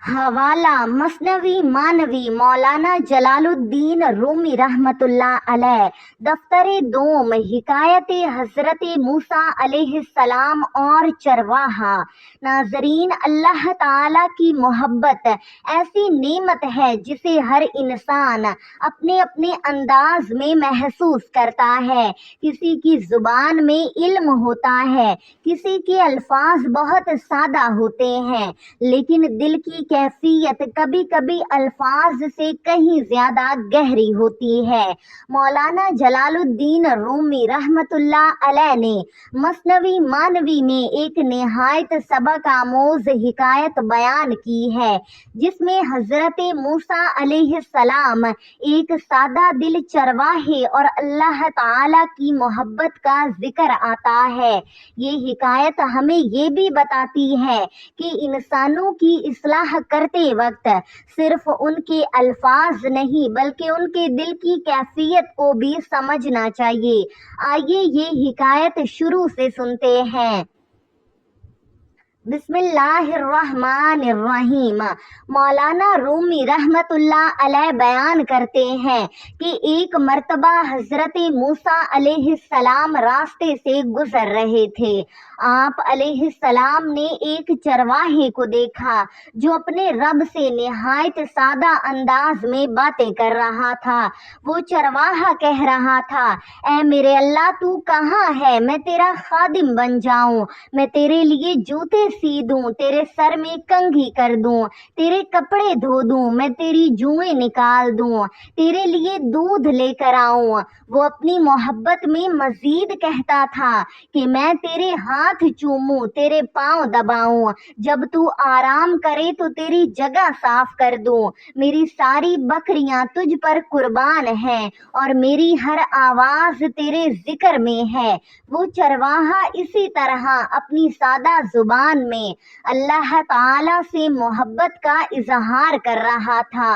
حوالہ مثنوی مانوی مولانا جلال الدین رومی رحمۃ اللہ علیہ، دفتر دوم، حکایت حضرت موسیٰ علیہ السلام اور چرواہا۔ ناظرین، اللہ تعالیٰ کی محبت ایسی نعمت ہے جسے ہر انسان اپنے اپنے انداز میں محسوس کرتا ہے۔ کسی کی زبان میں علم ہوتا ہے، کسی کے الفاظ بہت سادہ ہوتے ہیں، لیکن دل کی کیفیت کبھی کبھی الفاظ سے کہیں زیادہ گہری ہوتی ہے۔ مولانا جلال الدین رومی رحمۃ اللہ علیہ نے مثنوی مانوی میں ایک نہایت سبق آموز حکایت بیان کی ہے، جس میں حضرت موسیٰ علیہ السلام ایک سادہ دل چرواہے اور اللہ تعالی کی محبت کا ذکر آتا ہے۔ یہ حکایت ہمیں یہ بھی بتاتی ہے کہ انسانوں کی اصلاح کرتے وقت صرف ان کے الفاظ نہیں بلکہ ان کے دل کی کیفیت کو بھی سمجھنا چاہیے۔ آئیے یہ حکایت شروع سے سنتے ہیں۔ بسم اللہ الرحمن الرحیم۔ مولانا رومی رحمۃ اللہ علیہ بیان کرتے ہیں کہ ایک مرتبہ حضرت موسیٰ علیہ السلام راستے سے گزر رہے تھے۔ آپ علیہ السلام نے ایک چرواہے کو دیکھا جو اپنے رب سے نہایت سادہ انداز میں باتیں کر رہا تھا۔ وہ چرواہا کہہ رہا تھا، اے میرے اللہ، تو کہاں ہے؟ میں تیرا خادم بن جاؤں، میں تیرے لیے جوتے سی دوں، تیرے سر میں کنگھی کر دوں، تیرے کپڑے دھو دوں، میں تیری جوئیں نکال دوں، تیرے لیے دودھ لے کر آؤں۔ وہ اپنی محبت میں مزید کہتا تھا کہ میں تیرے ہاتھ چوموں، تیرے پاؤں دباؤں، جب تو آرام کرے تو تیری جگہ صاف کر دوں، میری ساری بکریاں تجھ پر قربان ہیں اور میری ہر آواز تیرے ذکر میں ہے۔ وہ چرواہا اسی طرح اپنی سادہ زبان میں اللہ تعالی سے محبت کا اظہار کر رہا تھا۔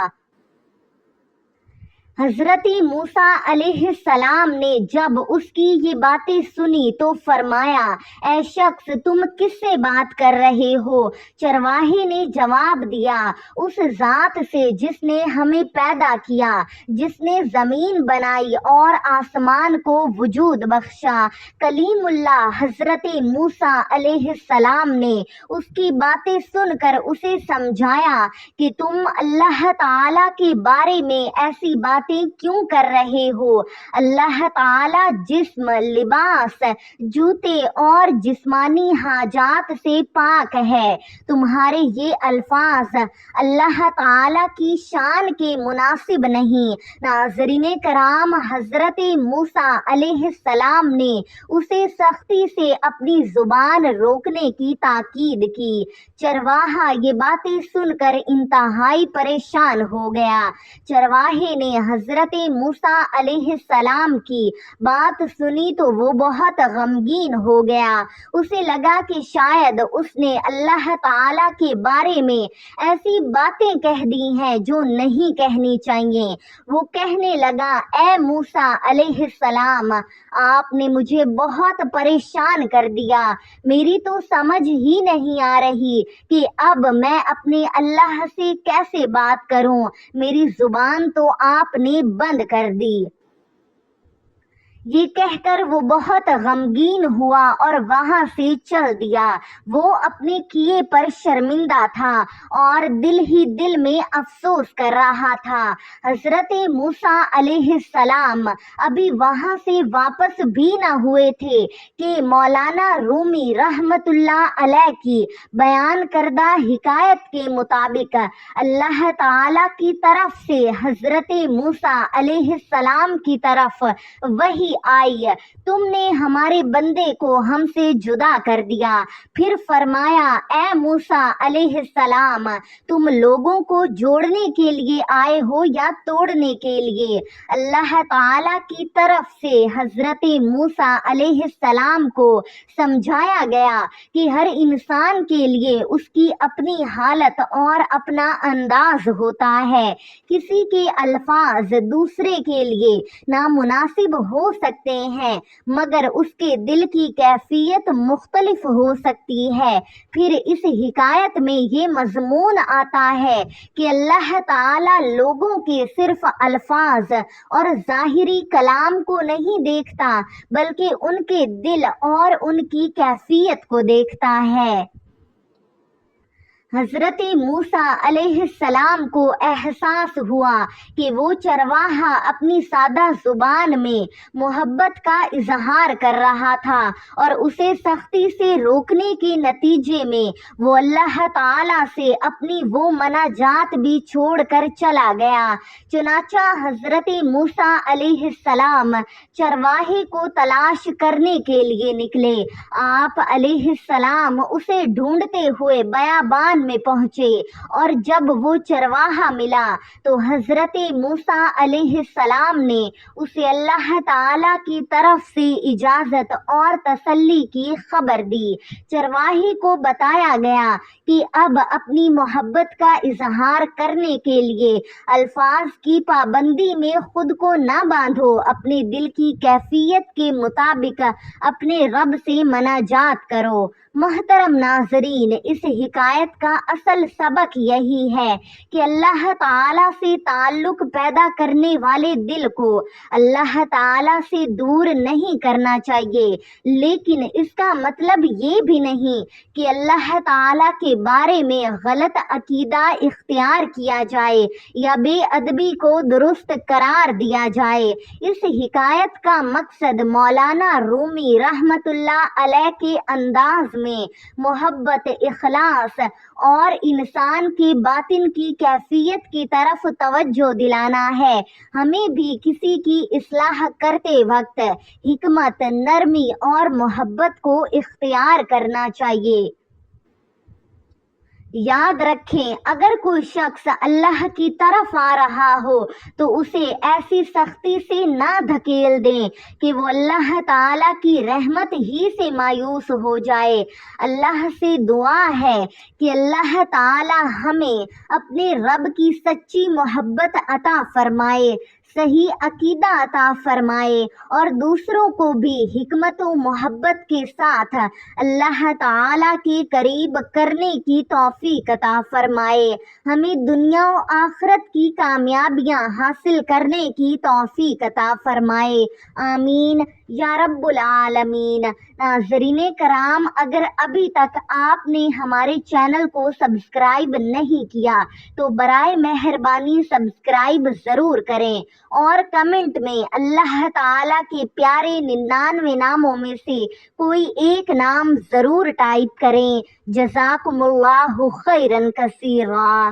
حضرت موسیٰ علیہ السلام نے جب اس کی یہ باتیں سنی تو فرمایا، اے شخص، تم کس سے بات کر رہے ہو؟ چرواہے نے جواب دیا، اس ذات سے جس نے ہمیں پیدا کیا، جس نے زمین بنائی اور آسمان کو وجود بخشا۔ کلیم اللہ حضرت موسیٰ علیہ السلام نے اس کی باتیں سن کر اسے سمجھایا کہ تم اللہ تعالیٰ کے بارے میں ایسی باتیں کیوں کر رہے ہو؟ اللہ تعالیٰ جسم، لباس، جوتے اور جسمانی حاجات سے پاک ہے۔ تمہارے یہ الفاظ اللہ تعالیٰ کی شان کے مناسب نہیں۔ ناظرین کرام، حضرت موسیٰ علیہ السلام نے اسے سختی سے اپنی زبان روکنے کی تاکید کی۔ چرواہا یہ باتیں سن کر انتہائی پریشان ہو گیا۔ چرواہے نے حضرت موسیٰ علیہ السلام کی بات سنی تو وہ بہت غمگین ہو گیا۔ اسے لگا کہ شاید اس نے اللہ تعالیٰ کے بارے میں ایسی باتیں کہہ دی ہیں جو نہیں کہنی چاہیے۔ وہ کہنے لگا، اے موسیٰ علیہ السلام، آپ نے مجھے بہت پریشان کر دیا۔ میری تو سمجھ ہی نہیں آ رہی کہ اب میں اپنے اللہ سے کیسے بات کروں۔ میری زبان تو آپ نے بند کر دی۔ یہ کہہ کر وہ بہت غمگین ہوا اور وہاں سے چل دیا۔ وہ اپنے کیے پر شرمندہ تھا اور دل ہی دل میں افسوس کر رہا تھا۔ حضرت موسیٰ علیہ السلام ابھی وہاں سے واپس بھی نہ ہوئے تھے کہ مولانا رومی رحمۃ اللہ علیہ کی بیان کردہ حکایت کے مطابق اللہ تعالی کی طرف سے حضرت موسیٰ علیہ السلام کی طرف وحی آئی، تم نے ہمارے بندے کو ہم سے جدا کر دیا۔ پھر فرمایا، اے موسیٰ علیہ السلام، تم لوگوں کو جوڑنے کے لیے آئے ہو یا توڑنے کے لیے؟ اللہ تعالی کی طرف سے حضرت موسیٰ علیہ السلام کو سمجھایا گیا کہ ہر انسان کے لیے اس کی اپنی حالت اور اپنا انداز ہوتا ہے۔ کسی کے الفاظ دوسرے کے لیے نامناسب ہو سکتے ہیں مگر اس کے دل کی کیفیت مختلف ہو سکتی ہے۔ پھر اس حکایت میں یہ مضمون آتا ہے کہ اللہ تعالیٰ لوگوں کے صرف الفاظ اور ظاہری کلام کو نہیں دیکھتا بلکہ ان کے دل اور ان کی کیفیت کو دیکھتا ہے۔ حضرت موسیٰ علیہ السلام کو احساس ہوا کہ وہ چرواہا اپنی سادہ زبان میں محبت کا اظہار کر رہا تھا اور اسے سختی سے روکنے کے نتیجے میں وہ اللہ تعالیٰ سے اپنی وہ مناجات بھی چھوڑ کر چلا گیا۔ چنانچہ حضرت موسیٰ علیہ السلام چرواہے کو تلاش کرنے کے لیے نکلے۔ آپ علیہ السلام اسے ڈھونڈتے ہوئے بیابان میں پہنچے اور جب وہ چرواہا ملا تو حضرت موسیٰ علیہ السلام نے اسے اللہ تعالیٰ کی طرف سے اجازت اور تسلی کی خبر دی۔ چرواہے کو بتایا گیا کہ اب اپنی محبت کا اظہار کرنے کے لیے الفاظ کی پابندی میں خود کو نہ باندھو، اپنے دل کی کیفیت کے مطابق اپنے رب سے مناجات کرو۔ محترم ناظرین، اس حکایت کا اصل سبق یہی ہے کہ اللہ تعالیٰ سے تعلق پیدا کرنے والے دل کو اللہ تعالیٰ سے دور نہیں کرنا چاہیے، لیکن اس کا مطلب یہ بھی نہیں کہ اللہ تعالیٰ کے بارے میں غلط عقیدہ اختیار کیا جائے یا بے ادبی کو درست قرار دیا جائے۔ اس حکایت کا مقصد مولانا رومی رحمۃ اللہ علیہ کے انداز میں محبت، اخلاص اور انسان کے باطن کی کیفیت کی طرف توجہ دلانا ہے۔ ہمیں بھی کسی کی اصلاح کرتے وقت حکمت، نرمی اور محبت کو اختیار کرنا چاہیے۔ یاد رکھیں، اگر کوئی شخص اللہ کی طرف آ رہا ہو تو اسے ایسی سختی سے نہ دھکیل دیں کہ وہ اللہ تعالیٰ کی رحمت ہی سے مایوس ہو جائے۔ اللہ سے دعا ہے کہ اللہ تعالیٰ ہمیں اپنے رب کی سچی محبت عطا فرمائے، صحیح عقیدہ عطا فرمائے اور دوسروں کو بھی حکمت و محبت کے ساتھ اللہ تعالیٰ کے قریب کرنے کی توفیق عطا فرمائے۔ ہمیں دنیا و آخرت کی کامیابیاں حاصل کرنے کی توفیق عطا فرمائے، آمین یا رب العالمین۔ ناظرین کرام، اگر ابھی تک آپ نے ہمارے چینل کو سبسکرائب نہیں کیا تو برائے مہربانی سبسکرائب ضرور کریں اور کمنٹ میں اللہ تعالیٰ کے پیارے 99 ناموں میں سے کوئی ایک نام ضرور ٹائپ کریں۔ جزاکم اللہ خیرا کثیرا۔